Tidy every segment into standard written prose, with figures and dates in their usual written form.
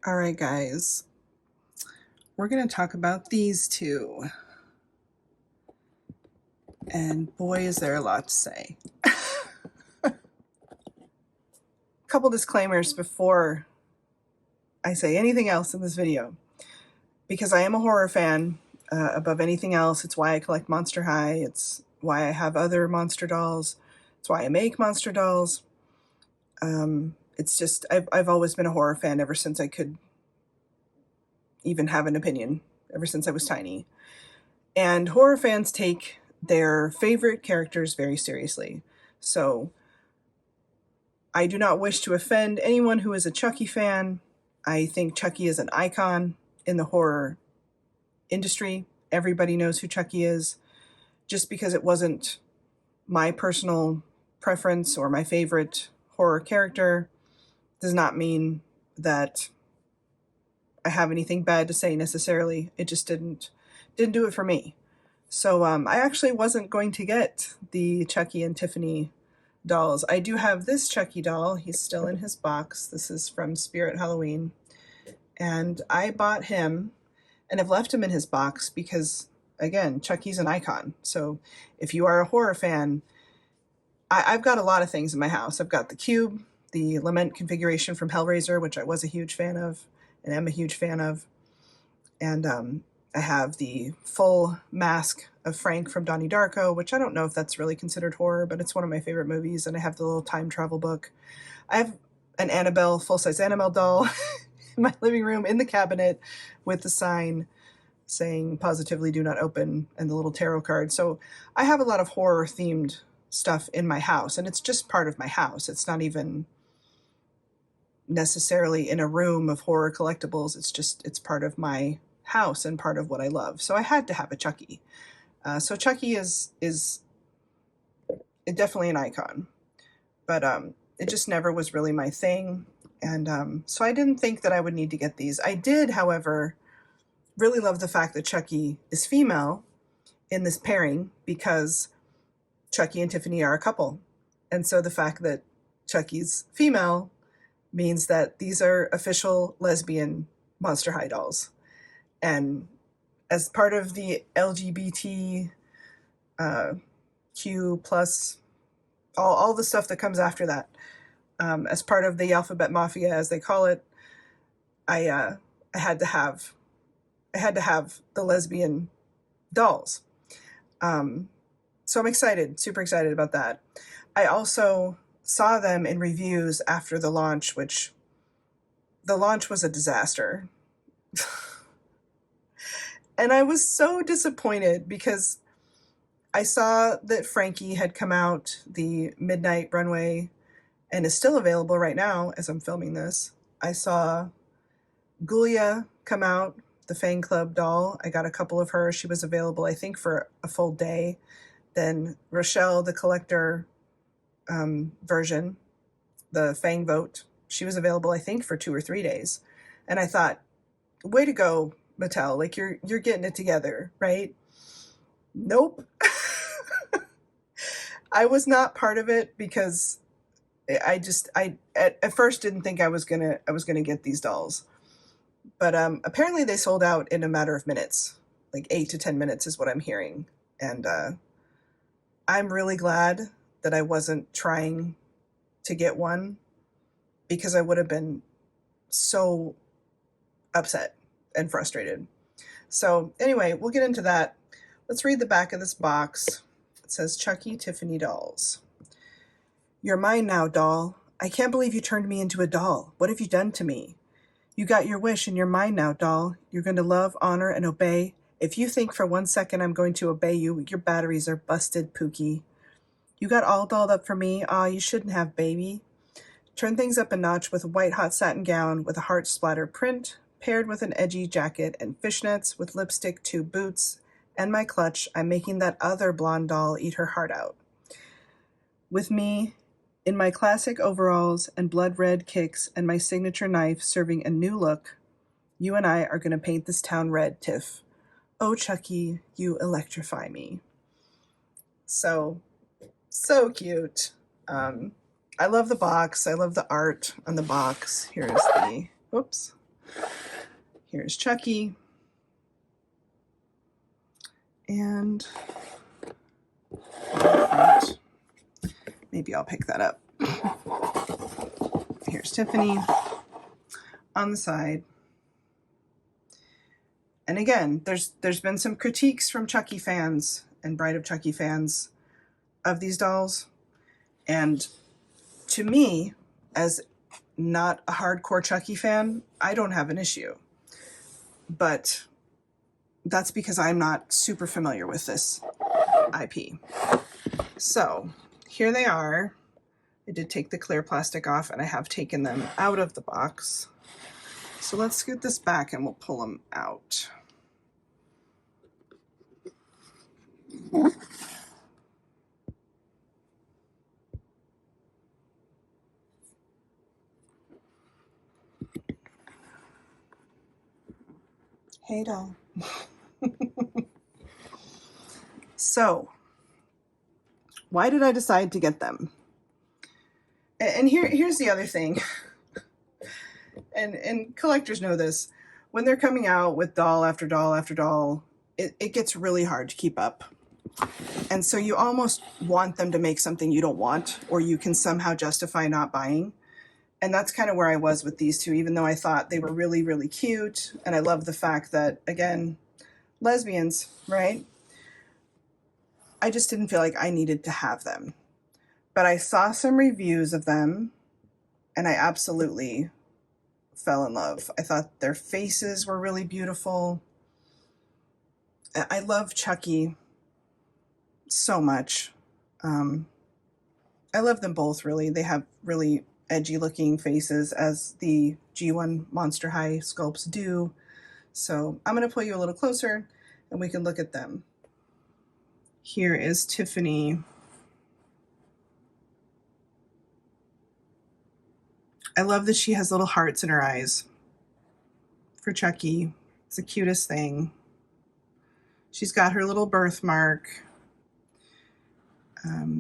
All right, guys, we're going to talk about these two. And boy, is there a lot to say. A couple disclaimers before I say anything else in this video. Because I am a horror fan above anything else. It's why I collect Monster High. It's why I have other monster dolls. It's why I make monster dolls. It's just, I've always been a horror fan ever since I could even have an opinion, ever since I was tiny. And horror fans take their favorite characters very seriously. So I do not wish to offend anyone who is a Chucky fan. I think Chucky is an icon in the horror industry. Everybody knows who Chucky is. Just because it wasn't my personal preference or my favorite horror character does not mean that I have anything bad to say necessarily. It just didn't do it for me. So I actually wasn't going to get the Chucky and Tiffany dolls. I do have this Chucky doll. He's still in his box. This is from Spirit Halloween. And I bought him and have left him in his box because, again, Chucky's an icon. So if you are a horror fan, I've got a lot of things in my house. I've got the cube, the lament configuration from Hellraiser, which I was a huge fan of and am a huge fan of. And I have the full mask of Frank from Donnie Darko, which I don't know if that's really considered horror, but it's one of my favorite movies. And I have the little time travel book. I have an Annabelle, full-size Annabelle doll in my living room in the cabinet with the sign saying positively do not open and the little tarot card. So I have a lot of horror themed stuff in my house, and it's just part of my house. It's not even necessarily in a room of horror collectibles. It's part of my house and part of what I love. So I had to have a Chucky. So Chucky is definitely an icon, but it just never was really my thing. And so I didn't think that I would need to get these. I did, however, really love the fact that Chucky is female in this pairing because Chucky and Tiffany are a couple. And so the fact that Chucky's female means that these are official lesbian Monster High dolls. And as part of the LGBT Q plus all the stuff that comes after that, as part of the alphabet mafia, as they call it, I had to have the lesbian dolls. So I'm excited, super excited about that. I also saw them in reviews after the launch, which the launch was a disaster. And I was so disappointed because I saw that Frankie had come out, the Midnight Runway, and is still available right now as I'm filming this. I saw Ghoulia come out, the Fang Club doll. I got a couple of her. She was available, I think, for a full day. Then Rochelle, the collector version, the Fang Vote, she was available, I think, for 2 or 3 days. And I thought, way to go, Mattel. Like, you're getting it together, right? Nope. I was not part of it because I at first didn't think I was gonna get these dolls. But apparently they sold out in a matter of minutes, like 8 to 10 minutes is what I'm hearing. And I'm really glad that I wasn't trying to get one because I would have been so upset and frustrated. So anyway, we'll get into that. Let's read the back of this box. It says Chucky Tiffany dolls. You're mine now, doll. I can't believe you turned me into a doll. What have you done to me? You got your wish and you're mine now, doll. You're going to love, honor, and obey. If you think for 1 second I'm going to obey you, your batteries are busted, Pookie. You got all dolled up for me. Aw, you shouldn't have, baby. Turn things up a notch with a white hot satin gown with a heart splatter print, paired with an edgy jacket and fishnets with lipstick, 2 boots, and my clutch. I'm making that other blonde doll eat her heart out. With me, in my classic overalls and blood red kicks and my signature knife serving a new look, you and I are going to paint this town red, Tiff. Oh, Chucky, you electrify me. So cute. I love the box. I love the art on the box. Here's the, oops. Here's Chucky. And maybe I'll pick that up. Here's Tiffany on the side. And again, there's been some critiques from Chucky fans and Bride of Chucky fans of these dolls. And to me, as not a hardcore Chucky fan, I don't have an issue. But that's because I'm not super familiar with this IP. So here they are. I did take the clear plastic off, and I have taken them out of the box. So let's scoot this back and we'll pull them out. Hey, doll. So, why did I decide to get them? And here's the other thing. And collectors know this. When they're coming out with doll after doll after doll, it gets really hard to keep up. And so you almost want them to make something you don't want, or you can somehow justify not buying. And that's kind of where I was with these two, even though I thought they were really, really cute. And I love the fact that, again, lesbians, right? I just didn't feel like I needed to have them. But I saw some reviews of them, and I absolutely fell in love. I thought their faces were really beautiful. I love Chucky so much. I love them both, really. They have really edgy looking faces, as the G1 Monster High sculpts do. So I'm going to pull you a little closer and we can look at them. Here is Tiffany. I love that she has little hearts in her eyes for Chucky. It's the cutest thing. She's got her little birthmark.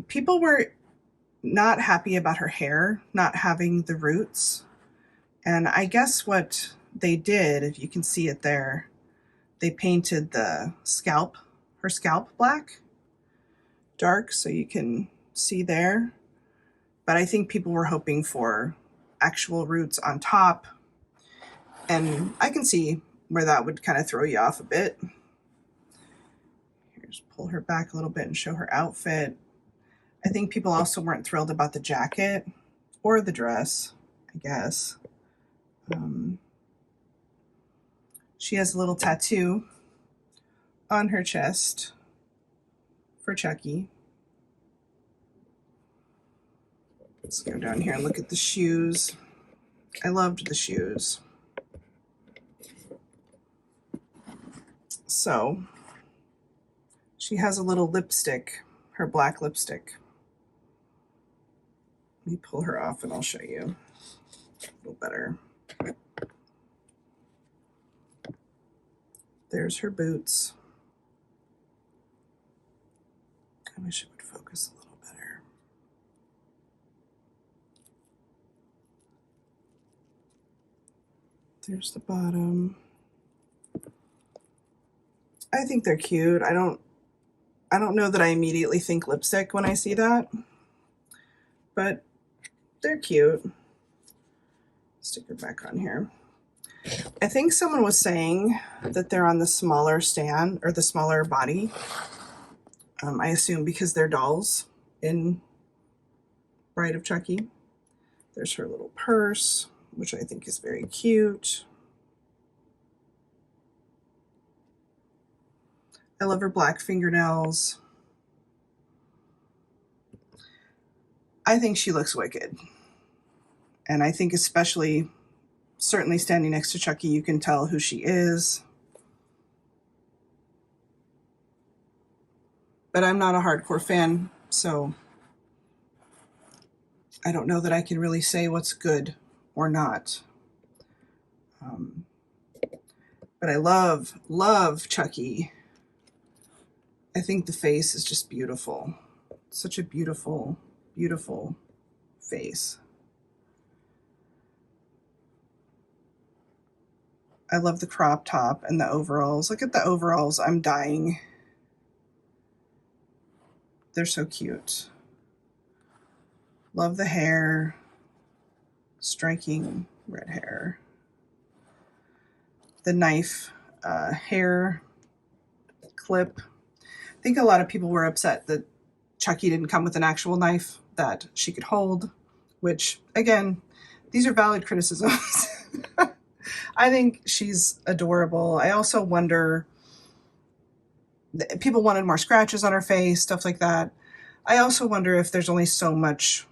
People were not happy about her hair not having the roots. And I guess what they did, if you can see it there, they painted the scalp, her scalp black, dark, so you can see there. But I think people were hoping for actual roots on top. And I can see where that would kind of throw you off a bit. Here's pull her back a little bit and show her outfit. I think people also weren't thrilled about the jacket or the dress, I guess. She has a little tattoo on her chest for Chucky. Let's go down here and look at the shoes. I loved the shoes. So she has a little lipstick, her black lipstick. Let me pull her off and I'll show you a little better. There's her boots. I wish it would focus a little better. There's the bottom. I think they're cute. I don't know that I immediately think lipstick when I see that, but they're cute. Stick her back on here. I think someone was saying that they're on the smaller stand or the smaller body. I assume because they're dolls in Bride of Chucky. There's her little purse, which I think is very cute. I love her black fingernails. I think she looks wicked. And I think especially, certainly standing next to Chucky, you can tell who she is. But I'm not a hardcore fan, so I don't know that I can really say what's good or not. But I love Chucky. I think the face is just beautiful. Such a beautiful, beautiful face. I love the crop top and the overalls. Look at the overalls. I'm dying. They're so cute. Love the hair. Striking red hair. The knife hair clip. I think a lot of people were upset that Chucky didn't come with an actual knife that she could hold, which, again, these are valid criticisms. I think she's adorable. I also wonder, people wanted more scratches on her face, stuff like that. I also wonder if there's only so much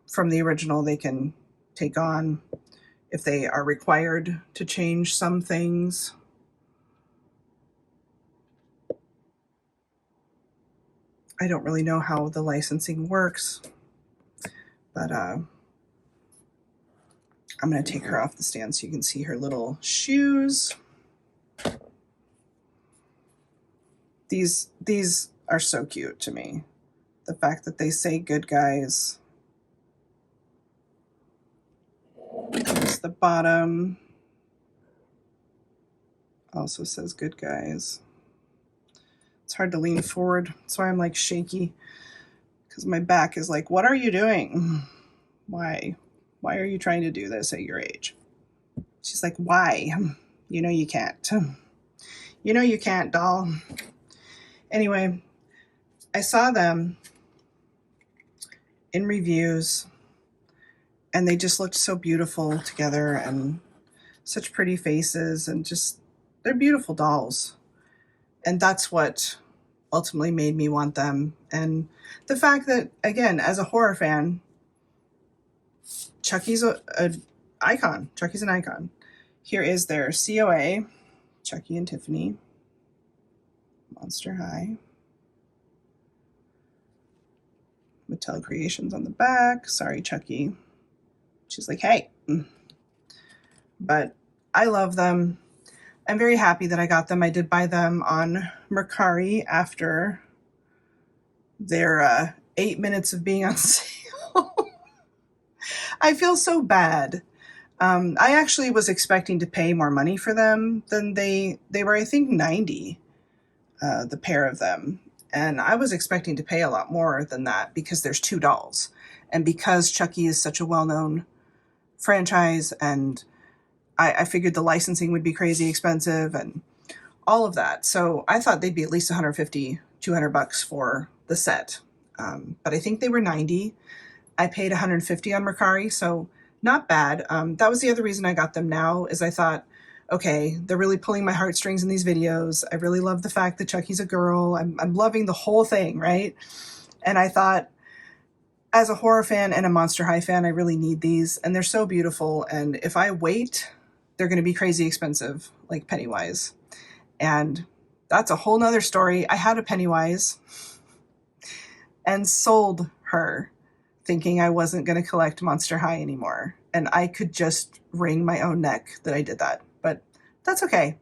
from the original they can take on, if they are required to change some things. I don't really know how the licensing works, but I'm going to take her off the stand so you can see her little shoes. These are so cute to me. The fact that they say good guys. There's the bottom. Also says good guys. It's hard to lean forward. That's why I'm like shaky, because my back is like, what are you doing? Why? Why are you trying to do this at your age? She's like, why? You know you can't. You know you can't, doll. Anyway, I saw them in reviews, and they just looked so beautiful together, and such pretty faces, and just, they're beautiful dolls. And that's what ultimately made me want them. And the fact that, again, as a horror fan, Chucky's an icon. Chucky's an icon. Here is their COA, Chucky and Tiffany, Monster High. Mattel Creations on the back. Sorry, Chucky. She's like, hey. But I love them. I'm very happy that I got them. I did buy them on Mercari after their 8 minutes of being on sale. I feel so bad. I actually was expecting to pay more money for them than they were, I think, $90, the pair of them. And I was expecting to pay a lot more than that because there's 2 dolls. And because Chucky is such a well-known franchise, and I figured the licensing would be crazy expensive and all of that. So I thought they'd be at least $150, $200 for the set. But I think they were $90. I paid $150 on Mercari, so not bad. That was the other reason I got them now, is I thought, okay, they're really pulling my heartstrings in these videos. I really love the fact that Chucky's a girl. I'm loving the whole thing, right? And I thought, as a horror fan and a Monster High fan, I really need these, and they're so beautiful. And if I wait, they're going to be crazy expensive, like Pennywise. And that's a whole nother story. I had a Pennywise and sold her thinking I wasn't going to collect Monster High anymore. And I could just wring my own neck that I did that. But that's okay.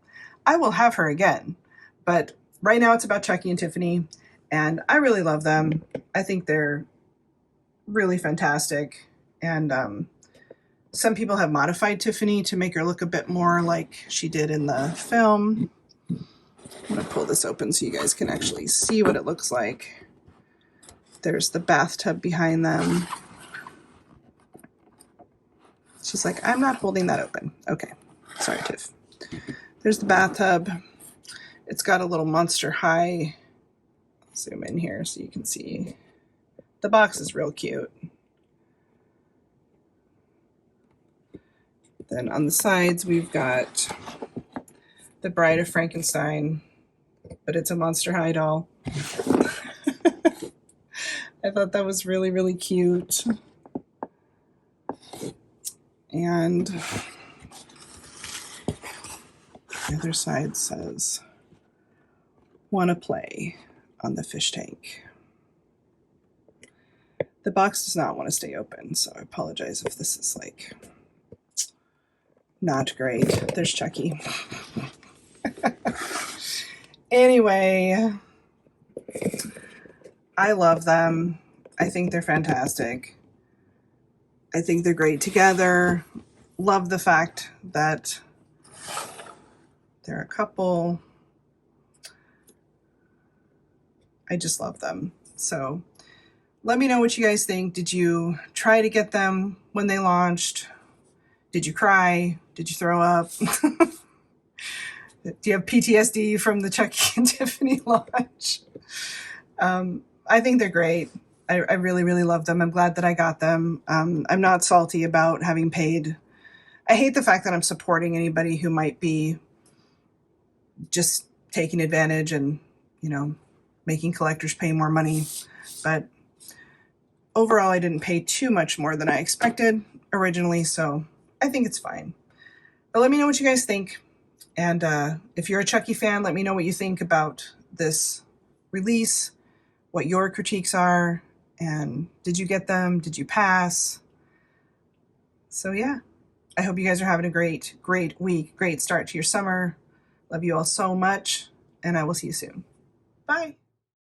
I will have her again. But right now it's about Chucky and Tiffany, and I really love them. I think they're really fantastic. And some people have modified Tiffany to make her look a bit more like she did in the film. I'm going to pull this open so you guys can actually see what it looks like. There's the bathtub behind them. She's like, I'm not holding that open. Okay. Sorry, Tiff. There's the bathtub. It's got a little Monster High. Zoom in here so you can see. The box is real cute. Then on the sides, we've got the Bride of Frankenstein, but it's a Monster High doll. I thought that was really, really cute. And the other side says, wanna play, on the fish tank. The box does not want to stay open, so I apologize if this is like not great. There's Chucky. Anyway, I love them. I think they're fantastic. I think they're great together. Love the fact that There are a couple. I just love them. So let me know what you guys think. Did you try to get them when they launched? Did you cry? Did you throw up? Do you have PTSD from the Chucky and Tiffany launch? I think they're great. I really, really love them. I'm glad that I got them. I'm not salty about having paid. I hate the fact that I'm supporting anybody who might be just taking advantage and, you know, making collectors pay more money. But overall, I didn't pay too much more than I expected originally, so I think it's fine. But let me know what you guys think. And if you're a Chucky fan, let me know what you think about this release, what your critiques are, and did you get them? Did you pass? So yeah, I hope you guys are having a great, great week, great start to your summer. Love you all so much, and I will see you soon. Bye.